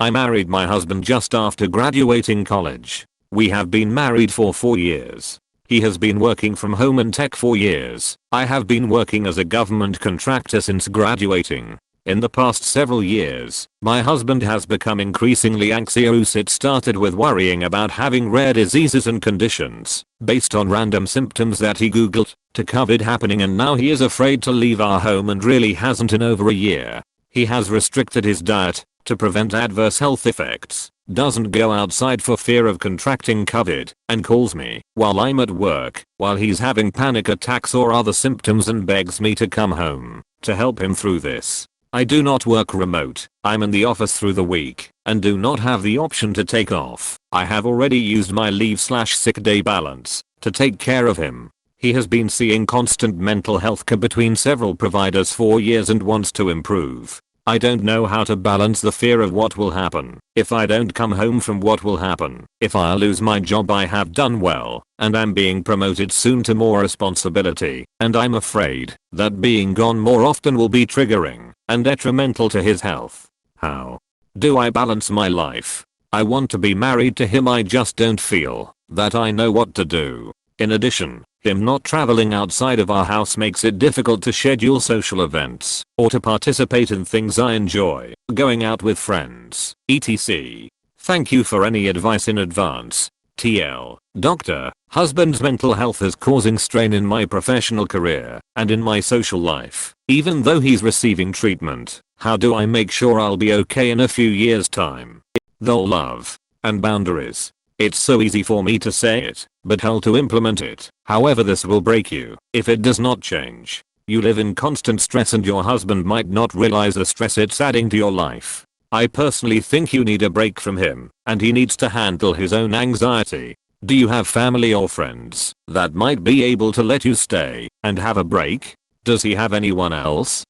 I married my husband just after graduating college. We have been married for 4 years. He has been working from home in tech for years. I have been working as a government contractor since graduating. In the past several years, my husband has become increasingly anxious. It started with worrying about having rare diseases and conditions based on random symptoms that he googled, to COVID happening, and now he is afraid to leave our home and really hasn't in over a year. He has restricted his diet to prevent adverse health effects, doesn't go outside for fear of contracting COVID, and calls me while I'm at work while he's having panic attacks or other symptoms and begs me to come home to help him through this. I do not work remote. I'm in the office through the week and do not have the option to take off. I have already used my leave/sick day balance to take care of him. He has been seeing constant mental health care between several providers for years and wants to improve. I don't know how to balance the fear of what will happen if I don't come home from what will happen if I lose my job. I have done well and I'm being promoted soon to more responsibility, and I'm afraid that being gone more often will be triggering and detrimental to his health. How do I balance my life? I want to be married to him. I just don't feel that I know what to do. In addition, him not traveling outside of our house makes it difficult to schedule social events or to participate in things I enjoy, going out with friends, etc. Thank you for any advice in advance. TL. Doctor, husband's mental health is causing strain in my professional career and in my social life, even though he's receiving treatment. How do I make sure I'll be okay in a few years' time? Though love and boundaries. It's so easy for me to say it, but hell to implement it. However, this will break you if it does not change. You live in constant stress and your husband might not realize the stress it's adding to your life. I personally think you need a break from him, and he needs to handle his own anxiety. Do you have family or friends that might be able to let you stay and have a break? Does he have anyone else?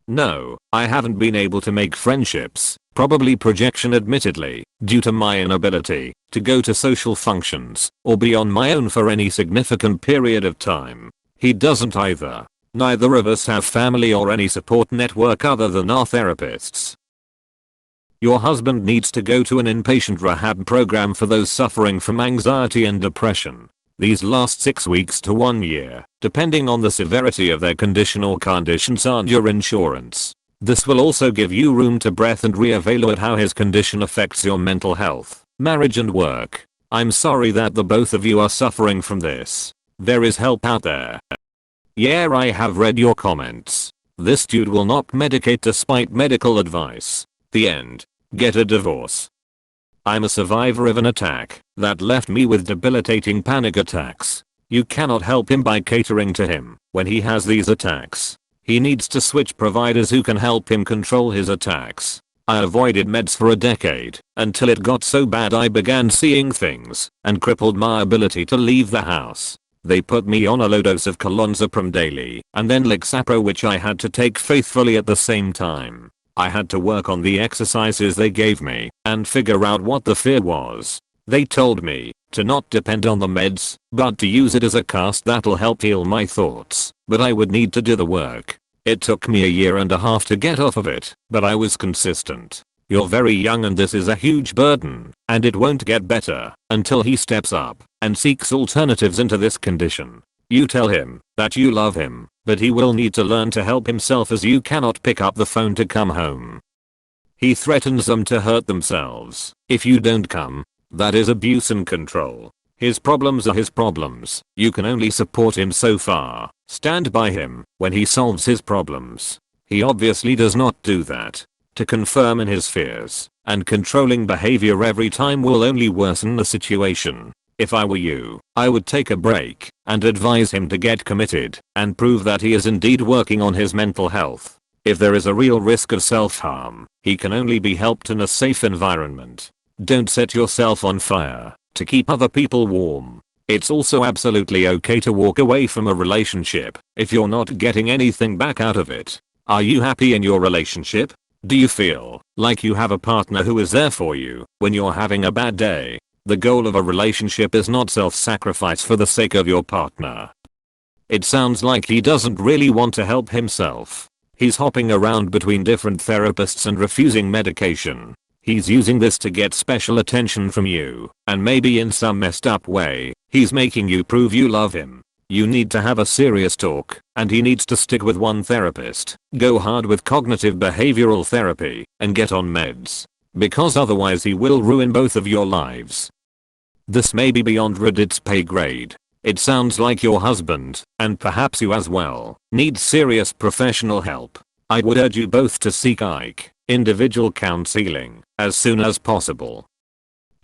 No, I haven't been able to make friendships, probably projection admittedly, due to my inability to go to social functions or be on my own for any significant period of time. He doesn't either. Neither of us have family or any support network other than our therapists. Your husband needs to go to an inpatient rehab program for those suffering from anxiety and depression. These last 6 weeks to 1 year, depending on the severity of their condition or conditions on your insurance. This will also give you room to breathe and reevaluate how his condition affects your mental health, marriage and work. I'm sorry that the both of you are suffering from this. There is help out there. Yeah, I have read your comments. This dude will not medicate despite medical advice. The end. Get a divorce. I'm a survivor of an attack that left me with debilitating panic attacks. You cannot help him by catering to him when he has these attacks. He needs to switch providers who can help him control his attacks. I avoided meds for a decade until it got so bad I began seeing things and crippled my ability to leave the house. They put me on a low dose of clonazepam daily and then Lexapro, which I had to take faithfully at the same time. I had to work on the exercises they gave me and figure out what the fear was. They told me to not depend on the meds, but to use it as a cast that'll help heal my thoughts, but I would need to do the work. It took me a year and a half to get off of it, but I was consistent. You're very young and this is a huge burden, and it won't get better until he steps up and seeks alternatives into this condition. You tell him that you love him, but he will need to learn to help himself, as you cannot pick up the phone to come home. He threatens them to hurt themselves if you don't come. That is abuse and control. His problems are his problems. You can only support him so far. Stand by him when he solves his problems. He obviously does not do that. To confirm in his fears and controlling behavior every time will only worsen the situation. If I were you, I would take a break and advise him to get committed and prove that he is indeed working on his mental health. If there is a real risk of self-harm, he can only be helped in a safe environment. Don't set yourself on fire to keep other people warm. It's also absolutely okay to walk away from a relationship if you're not getting anything back out of it. Are you happy in your relationship? Do you feel like you have a partner who is there for you when you're having a bad day? The goal of a relationship is not self-sacrifice for the sake of your partner. It sounds like he doesn't really want to help himself. He's hopping around between different therapists and refusing medication. He's using this to get special attention from you, and maybe in some messed up way, he's making you prove you love him. You need to have a serious talk, and he needs to stick with one therapist, go hard with cognitive behavioral therapy, and get on meds. Because otherwise he will ruin both of your lives. This may be beyond Reddit's pay grade. It sounds like your husband, and perhaps you as well, needs serious professional help. I would urge you both to seek individual counseling as soon as possible.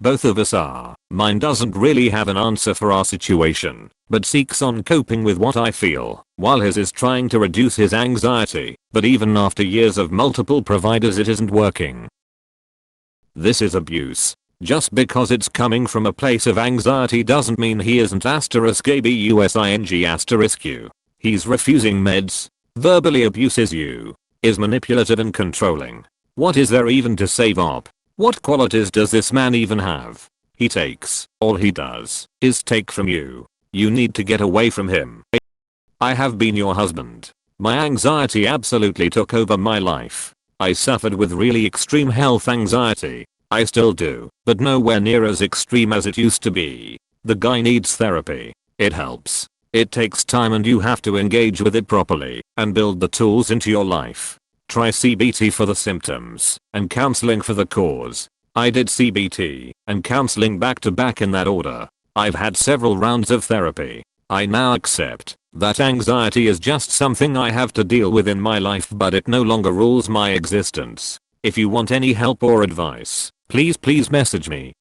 Both of us are. Mine doesn't really have an answer for our situation, but seeks on coping with what I feel, while his is trying to reduce his anxiety, but even after years of multiple providers it isn't working. This is abuse. Just because it's coming from a place of anxiety doesn't mean he isn't *abusing*. He's refusing meds, verbally abuses you, is manipulative and controlling. What is there even to save up? What qualities does this man even have? He takes. All he does is take from you. You need to get away from him. I have been your husband. My anxiety absolutely took over my life. I suffered with really extreme health anxiety. I still do, but nowhere near as extreme as it used to be. The guy needs therapy. It helps. It takes time and you have to engage with it properly and build the tools into your life. Try CBT for the symptoms and counseling for the cause. I did CBT and counseling back to back in that order. I've had several rounds of therapy. I now accept that anxiety is just something I have to deal with in my life, but it no longer rules my existence. If you want any help or advice, please message me.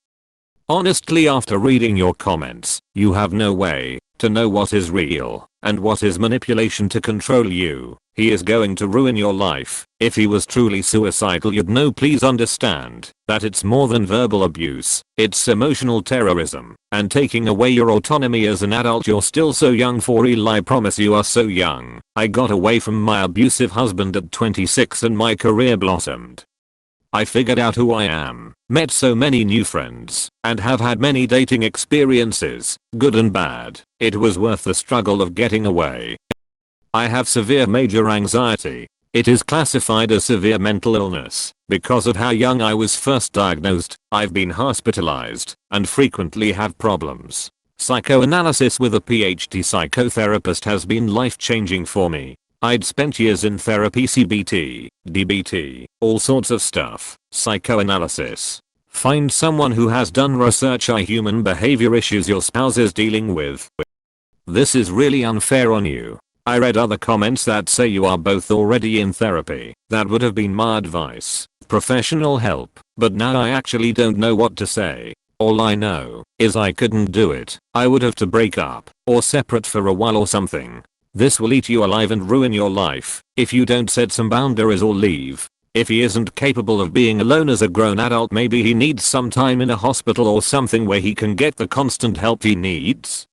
Honestly, after reading your comments, you have no way to know what is real and what is manipulation to control you. He is going to ruin your life. If he was truly suicidal, you'd know. Please understand that it's more than verbal abuse. It's emotional terrorism and taking away your autonomy as an adult. You're still so young for real. I promise you are so young. I got away from my abusive husband at 26 and my career blossomed. I figured out who I am, met so many new friends, and have had many dating experiences, good and bad. It was worth the struggle of getting away. I have severe major anxiety. It is classified as severe mental illness because of how young I was first diagnosed. I've been hospitalized and frequently have problems. Psychoanalysis with a PhD psychotherapist has been life-changing for me. I'd spent years in therapy, CBT, DBT, all sorts of stuff, psychoanalysis. Find someone who has done research on human behavior issues your spouse is dealing with. This is really unfair on you. I read other comments that say you are both already in therapy. That would have been my advice. Professional help. But now I actually don't know what to say. All I know is I couldn't do it. I would have to break up or separate for a while or something. This will eat you alive and ruin your life if you don't set some boundaries or leave. If he isn't capable of being alone as a grown adult, maybe he needs some time in a hospital or something where he can get the constant help he needs.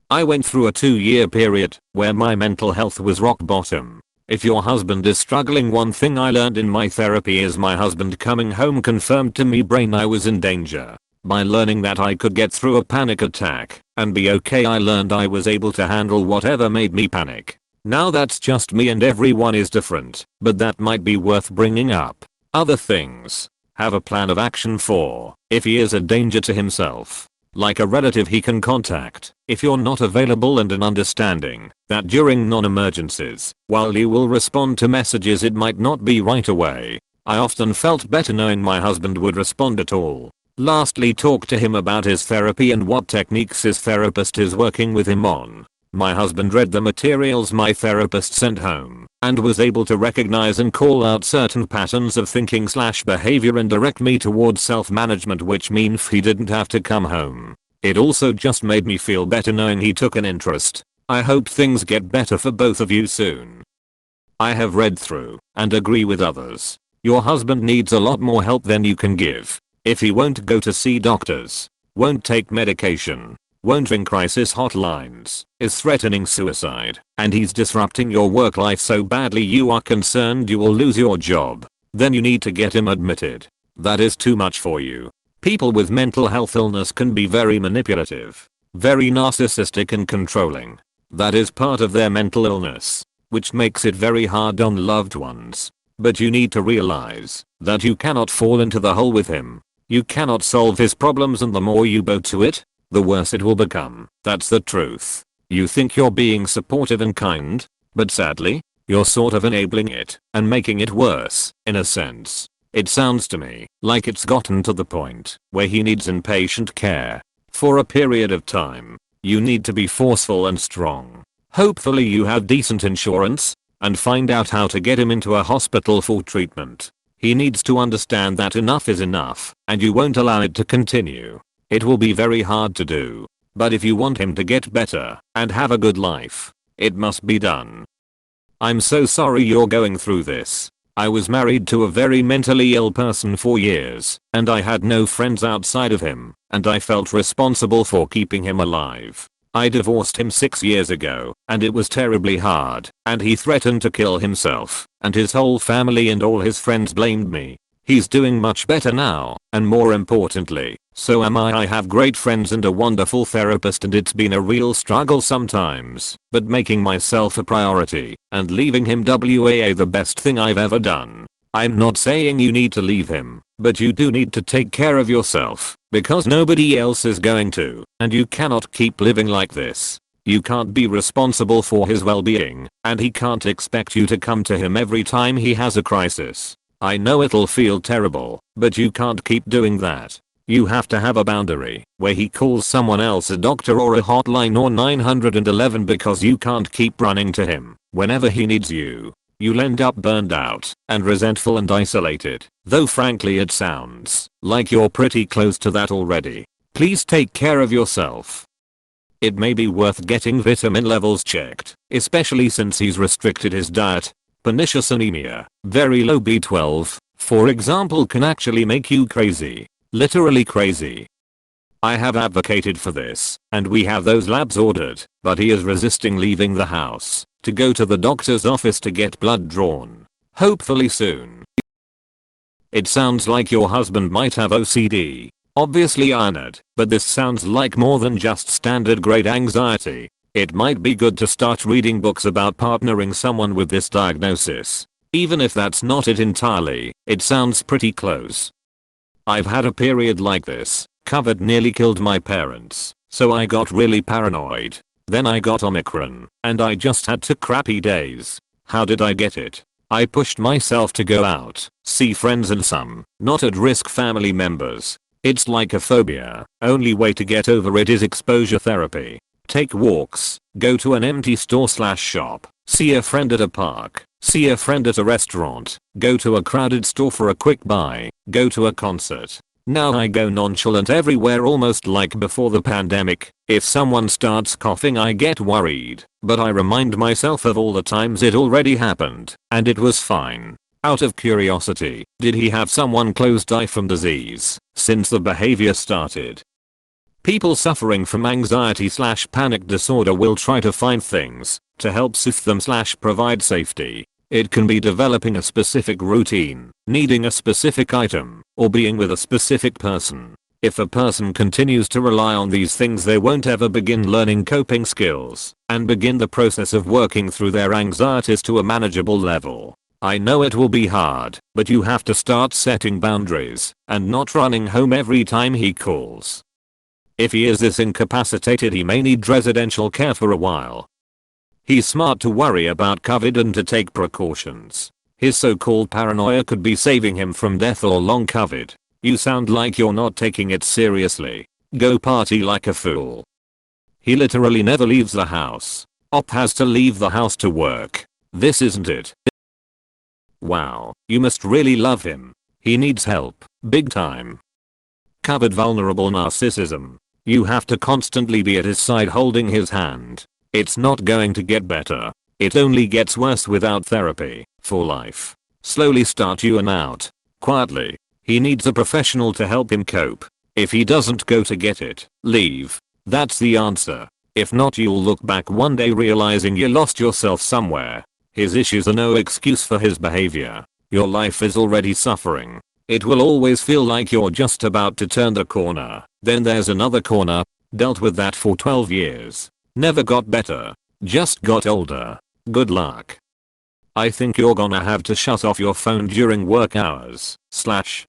I went through a 2-year period where my mental health was rock bottom. If your husband is struggling, one thing I learned in my therapy is my husband coming home confirmed to me brain I was in danger. By learning that I could get through a panic attack and be okay, I learned I was able to handle whatever made me panic. Now that's just me and everyone is different, but that might be worth bringing up. Other things. Have a plan of action for if he is a danger to himself. Like a relative he can contact if you're not available, and an understanding that during non-emergencies, while you will respond to messages, it might not be right away. I often felt better knowing my husband would respond at all. Lastly, talk to him about his therapy and what techniques his therapist is working with him on. My husband read the materials my therapist sent home and was able to recognize and call out certain patterns of thinking/behavior and direct me towards self-management, which means he didn't have to come home. It also just made me feel better knowing he took an interest. I hope things get better for both of you soon. I have read through and agree with others. Your husband needs a lot more help than you can give. If he won't go to see doctors, won't take medication, won't ring crisis hotlines, is threatening suicide, and he's disrupting your work life so badly you are concerned you will lose your job, then you need to get him admitted. That is too much for you. People with mental health illness can be very manipulative, very narcissistic and controlling. That is part of their mental illness, which makes it very hard on loved ones. But you need to realize that you cannot fall into the hole with him. You cannot solve his problems, and the more you bow to it, the worse it will become. That's the truth. You think you're being supportive and kind, but sadly, you're sort of enabling it and making it worse, in a sense. It sounds to me like it's gotten to the point where he needs inpatient care. For a period of time, you need to be forceful and strong. Hopefully you have decent insurance, and find out how to get him into a hospital for treatment. He needs to understand that enough is enough, and you won't allow it to continue. It will be very hard to do, but if you want him to get better and have a good life, it must be done. I'm so sorry you're going through this. I was married to a very mentally ill person for years, and I had no friends outside of him, and I felt responsible for keeping him alive. I divorced him 6 years ago, and it was terribly hard, and he threatened to kill himself, and his whole family and all his friends blamed me. He's doing much better now, and more importantly, so am I. I have great friends and a wonderful therapist, and it's been a real struggle sometimes, but making myself a priority and leaving him WAA the best thing I've ever done. I'm not saying you need to leave him, but you do need to take care of yourself, because nobody else is going to, and you cannot keep living like this. You can't be responsible for his well-being, and he can't expect you to come to him every time he has a crisis. I know it'll feel terrible, but you can't keep doing that. You have to have a boundary where he calls someone else, a doctor or a hotline or 911, because you can't keep running to him whenever he needs you. You'll end up burned out and resentful and isolated, though frankly it sounds like you're pretty close to that already. Please take care of yourself. It may be worth getting vitamin levels checked, especially since he's restricted his diet. Pernicious anemia, very low B12, for example, can actually make you crazy. Literally crazy. I have advocated for this, and we have those labs ordered, but he is resisting leaving the house to go to the doctor's office to get blood drawn. Hopefully soon. It sounds like your husband might have OCD. Obviously honored, but this sounds like more than just standard grade anxiety. It might be good to start reading books about partnering someone with this diagnosis. Even if that's not it entirely, it sounds pretty close. I've had a period like this. COVID nearly killed my parents, so I got really paranoid. Then I got Omicron, and I just had 2 crappy days. How did I get it? I pushed myself to go out, see friends and some not at risk family members. It's like a phobia. Only way to get over it is exposure therapy. Take walks, go to an empty store/shop, see a friend at a park, see a friend at a restaurant, go to a crowded store for a quick buy, go to a concert. Now I go nonchalant everywhere, almost like before the pandemic. If someone starts coughing I get worried, but I remind myself of all the times it already happened, and it was fine. Out of curiosity, did he have someone close die from disease since the behavior started? People suffering from anxiety/panic disorder will try to find things to help soothe them/provide safety. It can be developing a specific routine, needing a specific item, or being with a specific person. If a person continues to rely on these things, they won't ever begin learning coping skills and begin the process of working through their anxieties to a manageable level. I know it will be hard, but you have to start setting boundaries and not running home every time he calls. If he is this incapacitated, he may need residential care for a while. He's smart to worry about COVID and to take precautions. His so-called paranoia could be saving him from death or long COVID. You sound like you're not taking it seriously. Go party like a fool. He literally never leaves the house. Op has to leave the house to work. This isn't it. Wow, you must really love him. He needs help, big time. Covered vulnerable narcissism. You have to constantly be at his side holding his hand. It's not going to get better. It only gets worse without therapy, for life. Slowly start you and out. Quietly. He needs a professional to help him cope. If he doesn't go to get it, leave. That's the answer. If not, you'll look back one day realizing you lost yourself somewhere. His issues are no excuse for his behavior. Your life is already suffering. It will always feel like you're just about to turn the corner. Then there's another corner. Dealt with that for 12 years. Never got better. Just got older. Good luck. I think you're gonna have to shut off your phone during work hours. Slash,